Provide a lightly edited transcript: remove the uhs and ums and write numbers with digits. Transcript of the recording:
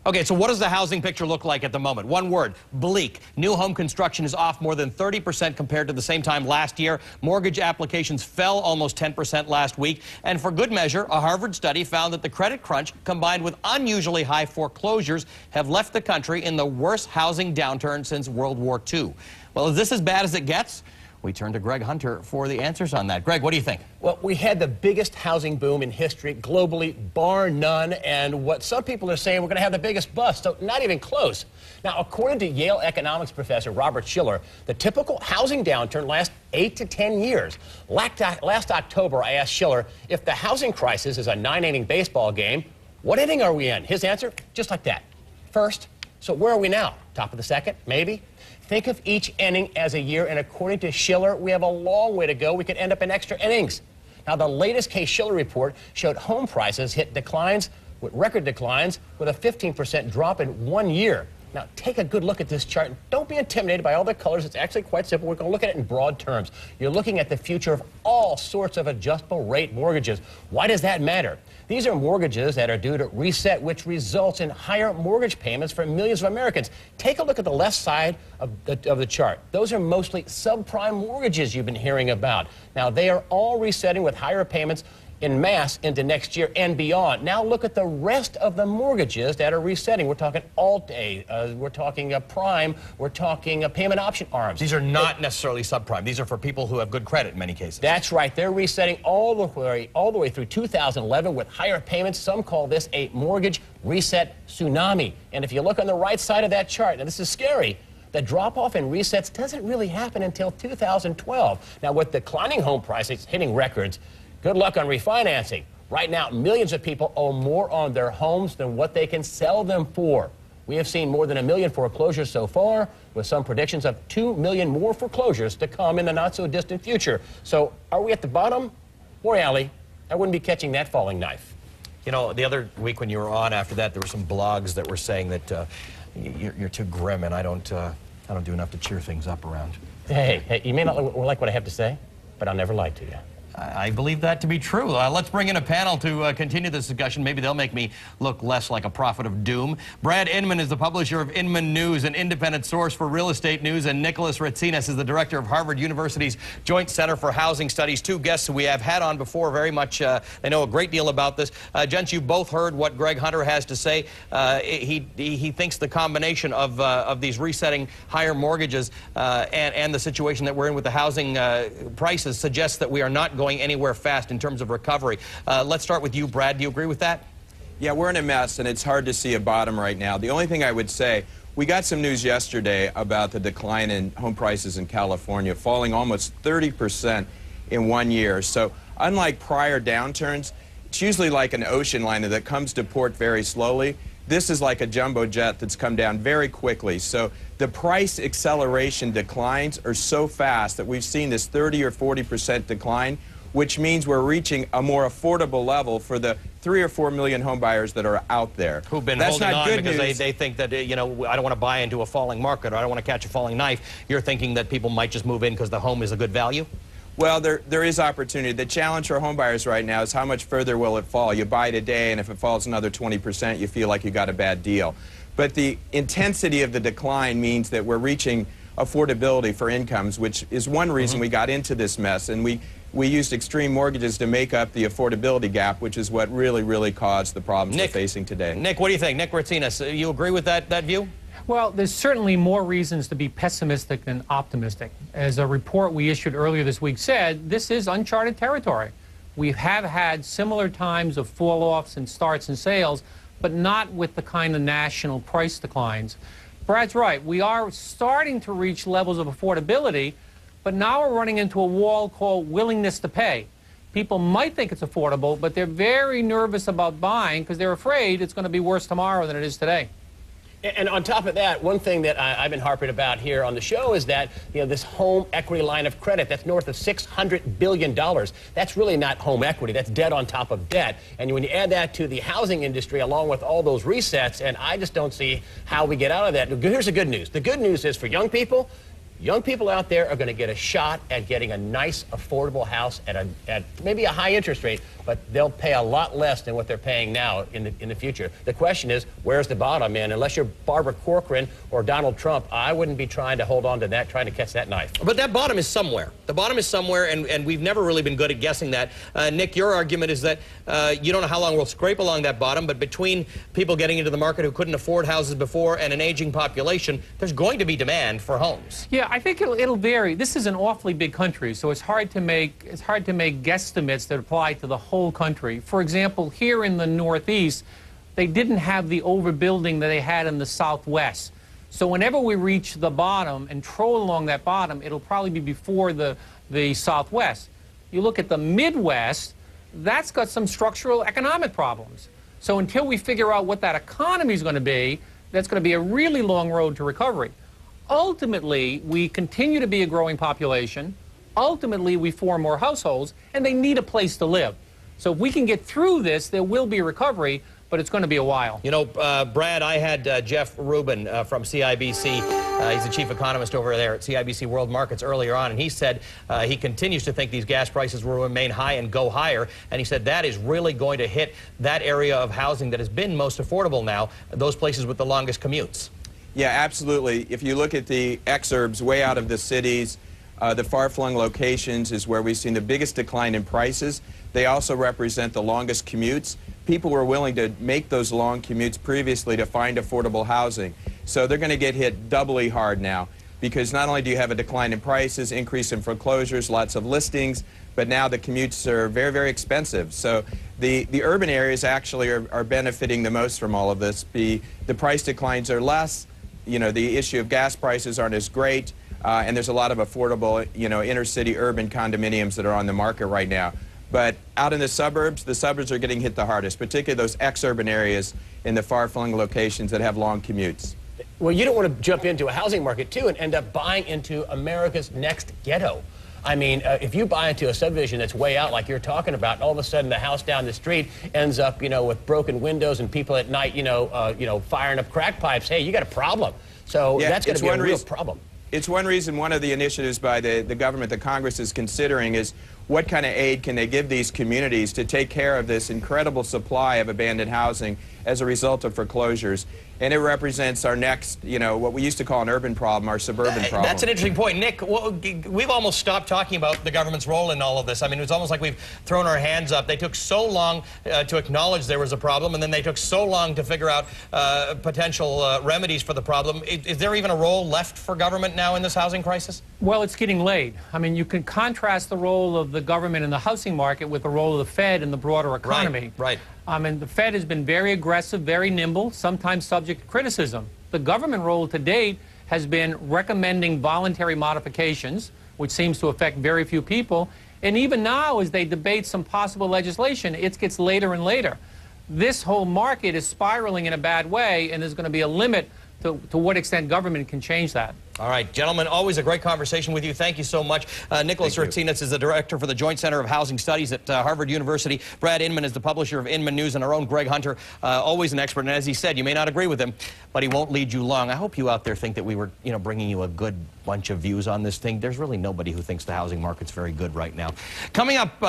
Okay, so what does the housing picture look like at the moment? One word, bleak. New home construction is off more than 30% compared to the same time last year. Mortgage applications fell almost 10% last week. And for good measure, a Harvard study found that the credit crunch combined with unusually high foreclosures have left the country in the worst housing downturn since World War II. Well, is this as bad as it gets? We turn to Greg Hunter for the answers on that. Greg, what do you think? Well, we had the biggest housing boom in history, globally, bar none. And what some people are saying, we're going to have the biggest bust, so not even close. Now, according to Yale economics professor Robert Shiller, the typical housing downturn lasts 8 to 10 years. Last October, I asked Shiller if the housing crisis is a 9-inning baseball game, what inning are we in? His answer, just like that. First. So where are we now? Top of the second, maybe? Think of each inning as a year, and according to Shiller, we have a long way to go. We could end up in extra innings. Now, the latest Case-Shiller report showed home prices hit declines, with record declines, with a 15% drop in 1 year. Now, take a good look at this chart. Don't be intimidated by all the colors. It's actually quite simple. We're going to look at it in broad terms. You're looking at the future of all sorts of adjustable rate mortgages. Why does that matter? These are mortgages that are due to reset, which results in higher mortgage payments for millions of Americans. Take a look at the left side of the chart. Those are mostly subprime mortgages you've been hearing about. Now, they are all resetting with higher payments in mass into next year and beyond. Now look at the rest of the mortgages that are resetting. We're talking Alt-A, we're talking prime, we're talking payment option arms. These are not necessarily subprime. These are for people who have good credit in many cases. That's right. They're resetting all the way through 2011 with higher payments. Some call this a mortgage reset tsunami. And if you look on the right side of that chart, now this is scary, the drop-off in resets doesn't really happen until 2012. Now, with declining home prices hitting records, good luck on refinancing. Right now, millions of people owe more on their homes than what they can sell them for. We have seen more than 1 million foreclosures so far, with some predictions of 2 million more foreclosures to come in the not-so-distant future. So, are we at the bottom? Or, Allie, I wouldn't be catching that falling knife. You know, the other week when you were on after that, there were some blogs that were saying that you're too grim, and I don't do enough to cheer things up around. Hey, you may not like what I have to say, but I'll never lie to you. I believe that to be true. Let's bring in a panel to continue this discussion. Maybe they'll make me look less like a prophet of doom. Brad Inman is the publisher of Inman News, an independent source for real estate news, and Nicholas Ratsinas is the director of Harvard University's Joint Center for Housing Studies. Two guests who we have had on before, very much, they know a great deal about this. Gents, you both heard what Greg Hunter has to say. He thinks the combination of these resetting higher mortgages and the situation that we're in with the housing prices suggests that we are not going anywhere fast in terms of recovery. Let's start with you, Brad. Do you agree with that? Yeah, we're in a mess, and it's hard to see a bottom right now. The only thing I would say, we got some news yesterday about the decline in home prices in California, falling almost 30% in 1 year. So unlike prior downturns, it's usually like an ocean liner that comes to port very slowly. This is like a jumbo jet that's come down very quickly. So the price acceleration declines are so fast that we've seen this 30 or 40% decline, which means we're reaching a more affordable level for the 3 or 4 million home buyers that are out there. Who've been holding on because they think that, you know, I don't want to buy into a falling market, or I don't want to catch a falling knife. You're thinking that people might just move in because the home is a good value? Well, there is opportunity. The challenge for home buyers right now is how much further will it fall? You buy today, and if it falls another 20%, you feel like you got a bad deal. But the intensity of the decline means that we're reaching affordability for incomes, which is one reason we got into this mess. And we used extreme mortgages to make up the affordability gap, which is what really caused the problems we're facing today. Nick, what do you think? Nick Ratsinas, you agree with that view? Well, there's certainly more reasons to be pessimistic than optimistic. As a report we issued earlier this week said, this is uncharted territory. We have had similar times of fall-offs and starts and sales, but not with the kind of national price declines. Brad's right. We are starting to reach levels of affordability, but now we're running into a wall called willingness to pay. People might think it's affordable, but they're very nervous about buying because they're afraid it's going to be worse tomorrow than it is today. And on top of that, one thing that I've been harping about here on the show is that, you know, this home equity line of credit, that's north of $600 billion. That's really not home equity. That's debt on top of debt. And when you add that to the housing industry along with all those resets, and I just don't see how we get out of that. Here's the good news. The good news is for young people, young people out there are going to get a shot at getting a nice, affordable house at maybe a high interest rate, but they'll pay a lot less than what they're paying now in the future. The question is, where's the bottom? And unless you're Barbara Corcoran or Donald Trump, I wouldn't be trying to hold on to that, trying to catch that knife. But that bottom is somewhere. The bottom is somewhere, and we've never really been good at guessing that. Nick, your argument is that you don't know how long we'll scrape along that bottom, but between people getting into the market who couldn't afford houses before and an aging population, there's going to be demand for homes. Yeah, I think it'll vary. This is an awfully big country, so it's hard to make guesstimates that apply to the whole country. For example, here in the Northeast, they didn't have the overbuilding that they had in the Southwest. So whenever we reach the bottom and troll along that bottom, it'll probably be before the Southwest. You look at the Midwest, that's got some structural economic problems. So until we figure out what that economy is going to be, that's going to be a really long road to recovery. Ultimately, we continue to be a growing population. Ultimately, we form more households, and they need a place to live. So if we can get through this, there will be a recovery, but it's going to be a while. You know, Brad, I had Jeff Rubin from CIBC. He's the chief economist over there at CIBC World Markets earlier on, and he said he continues to think these gas prices will remain high and go higher, and he said that is really going to hit that area of housing that has been most affordable now, those places with the longest commutes. Yeah, absolutely. If you look at the exurbs way out of the cities, the far-flung locations is where we've seen the biggest decline in prices. They also represent the longest commutes. People were willing to make those long commutes previously to find affordable housing. So they're going to get hit doubly hard now, because not only do you have a decline in prices, increase in foreclosures, lots of listings, but now the commutes are very, very expensive. So the urban areas actually are benefiting the most from all of this. The price declines are less. You know, the issue of gas prices aren't as great, and there's a lot of affordable, you know, inner-city urban condominiums that are on the market right now. But out in the suburbs are getting hit the hardest, particularly those ex-urban areas in the far-flung locations that have long commutes. Well, you don't want to jump into a housing market, too, and end up buying into America's next ghetto. I mean, if you buy into a subdivision that's way out, like you're talking about, all of a sudden the house down the street ends up, you know, with broken windows and people at night, firing up crack pipes. Hey, you got a problem. So yeah, that's going to be a real problem. It's one reason one of the initiatives by the government, the Congress is considering is what kind of aid can they give these communities to take care of this incredible supply of abandoned housing as a result of foreclosures. And it represents our next, you know, what we used to call an urban problem, our suburban problem. That's an interesting point. Nick, we've almost stopped talking about the government's role in all of this. I mean, it's almost like we've thrown our hands up. They took so long to acknowledge there was a problem, and then they took so long to figure out potential remedies for the problem. Is there even a role left for government now in this housing crisis? Well, it's getting late. I mean, you can contrast the role of the government in the housing market with the role of the Fed in the broader economy. Right. I mean, the Fed has been very aggressive, very nimble, sometimes subject to criticism. The government role to date has been recommending voluntary modifications, which seems to affect very few people. And even now, as they debate some possible legislation, it gets later and later. This whole market is spiraling in a bad way, and there's going to be a limit to what extent government can change that. All right, gentlemen, always a great conversation with you. Thank you so much. Nicholas Ratsinas is the director for the Joint Center of Housing Studies at Harvard University. Brad Inman is the publisher of Inman News, and our own Greg Hunter, always an expert. And as he said, you may not agree with him, but he won't lead you long. I hope you out there think that we were, you know, bringing you a good bunch of views on this thing. There's really nobody who thinks the housing market's very good right now. Coming up.